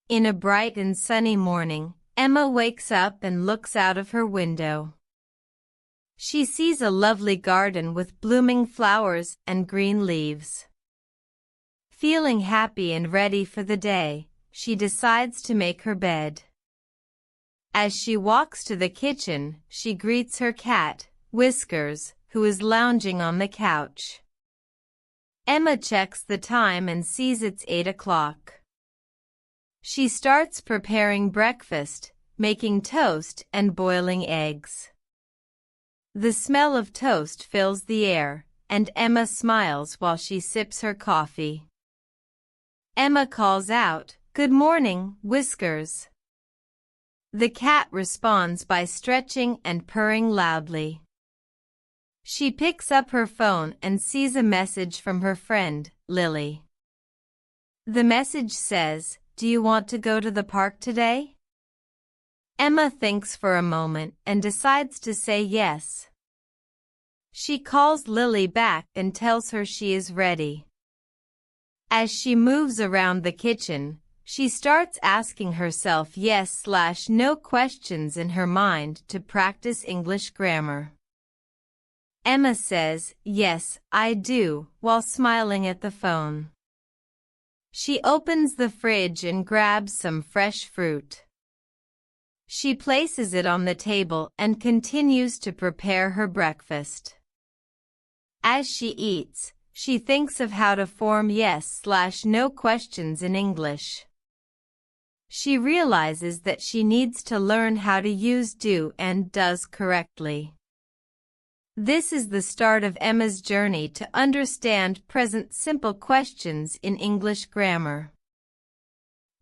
In a bright and sunny morning, Emma wakes up and looks out of her window. She sees a lovely garden with blooming flowers and green leaves. Feeling happy and ready for the day, she decides to make her bed. As she walks to the kitchen, she greets her cat, Whiskers, who is lounging on the couch. Emma checks the time and sees it's 8 o'clock. She starts preparing breakfast, making toast and boiling eggs. The smell of toast fills the air, and Emma smiles while she sips her coffee. Emma calls out, "Good morning, Whiskers." The cat responds by stretching and purring loudly. She picks up her phone and sees a message from her friend, Lily. The message says, "Do you want to go to the park today?" Emma thinks for a moment and decides to say yes. She calls Lily back and tells her she is ready. As she moves around the kitchen, she starts asking herself yes/no questions in her mind to practice English grammar. Emma says, "Yes, I do," while smiling at the phone. She opens the fridge and grabs some fresh fruit. She places it on the table and continues to prepare her breakfast. As she eats, she thinks of how to form yes/no questions in English. She realizes that she needs to learn how to use do and does correctly. This is the start of Emma's journey to understand present simple questions in English grammar.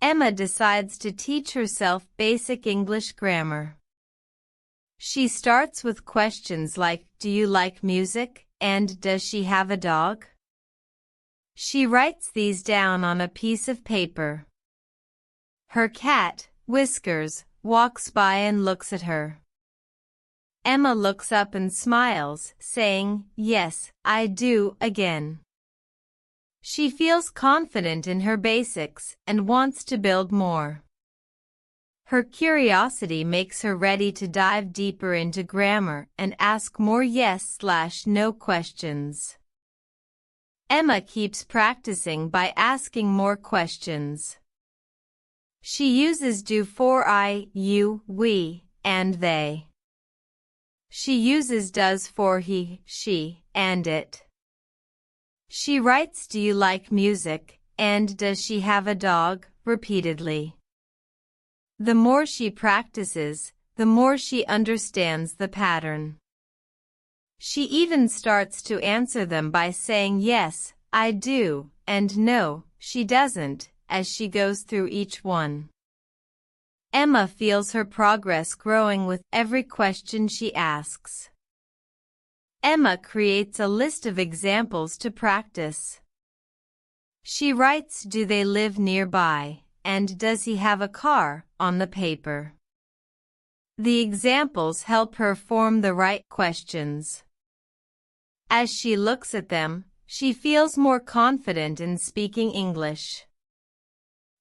Emma decides to teach herself basic English grammar. She starts with questions like, "Do you like music?" and "Does she have a dog?" She writes these down on a piece of paper. Her cat, Whiskers, walks by and looks at her. Emma looks up and smiles, saying, "Yes, I do," again. She feels confident in her basics and wants to build more. Her curiosity makes her ready to dive deeper into grammar and ask more yes/no questions. Emma keeps practicing by asking more questions. She uses do for I, you, we, and they. She uses does for he, she, and it. She writes "Do you like music?" and "Does she have a dog?" repeatedly. The more she practices, the more she understands the pattern. She even starts to answer them by saying "Yes, I do," and "No, she doesn't," as she goes through each one. Emma feels her progress growing with every question she asks. Emma creates a list of examples to practice. She writes "Do they live nearby?" and "Does he have a car?" on the paper. The examples help her form the right questions. As she looks at them, she feels more confident in speaking English.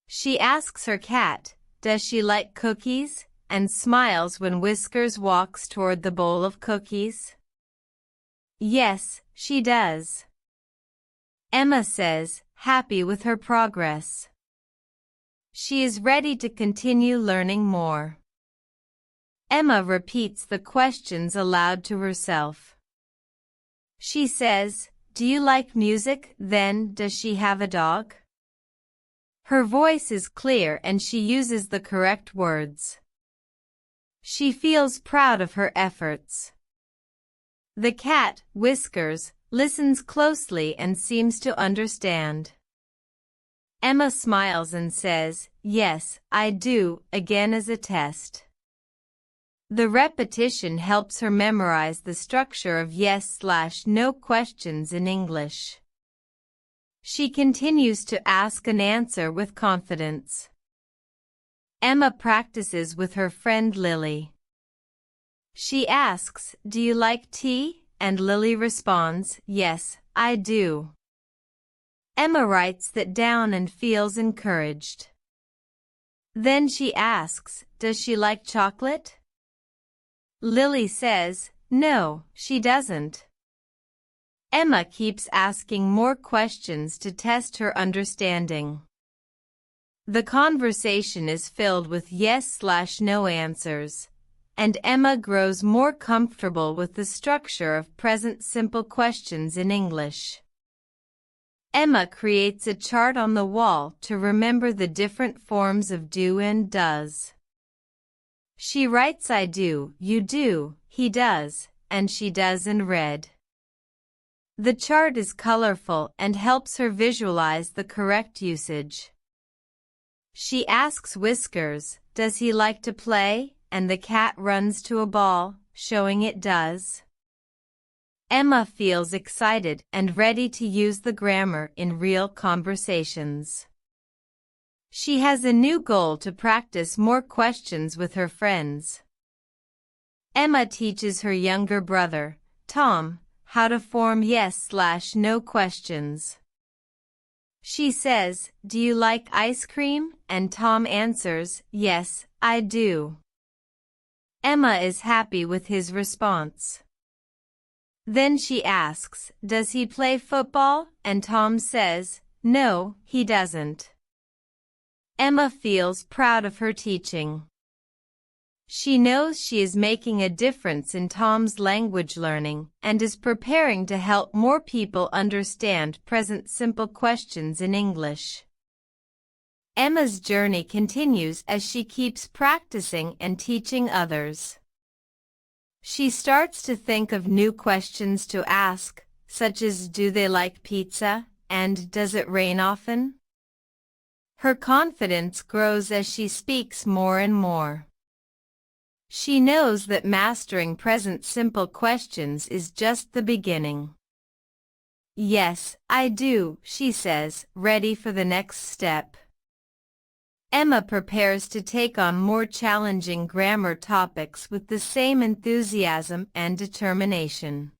She asks her cat, "Does she like cookies?" and smiles when Whiskers walks toward the bowl of cookies. Yes, she does. Emma says, happy with her progress. She is ready to continue learning more. Emma repeats the questions aloud to herself. She says, "Do you like music?" Then, "Does she have a dog?" Her voice is clear and she uses the correct words. She feels proud of her efforts. The cat, Whiskers, listens closely and seems to understand. Emma smiles and says, "Yes, I do," again as a test. The repetition helps her memorize the structure of yes/no questions in English. She continues to ask and answer with confidence. Emma practices with her friend Lily. She asks, "Do you like tea?" and Lily responds, "Yes, I do." Emma writes that down and feels encouraged. Then she asks, does she like chocolate? Lily says, no, she doesn't. Emma keeps asking more questions to test her understanding. The conversation is filled with yes/no answers, and Emma grows more comfortable with the structure of present simple questions in English. Emma creates a chart on the wall to remember the different forms of do and does. She writes I do, you do, he does, and she does in red. The chart is colorful and helps her visualize the correct usage. She asks Whiskers, does he like to play? And the cat runs to a ball, showing it does. Emma feels excited and ready to use the grammar in real conversations. She has a new goal to practice more questions with her friends. Emma teaches her younger brother, Tom, how to form yes/no questions. She says, do you like ice cream? And Tom answers, yes, I do. Emma is happy with his response. Then she asks, does he play football? And Tom says, no, he doesn't. Emma feels proud of her teaching. She knows she is making a difference in Tom's language learning and is preparing to help more people understand present simple questions in English. Emma's journey continues as she keeps practicing and teaching others. She starts to think of new questions to ask, such as do they like pizza and does it rain often? Her confidence grows as she speaks more and more. She knows that mastering present simple questions is just the beginning. Yes, I do, she says, ready for the next step. Emma prepares to take on more challenging grammar topics with the same enthusiasm and determination.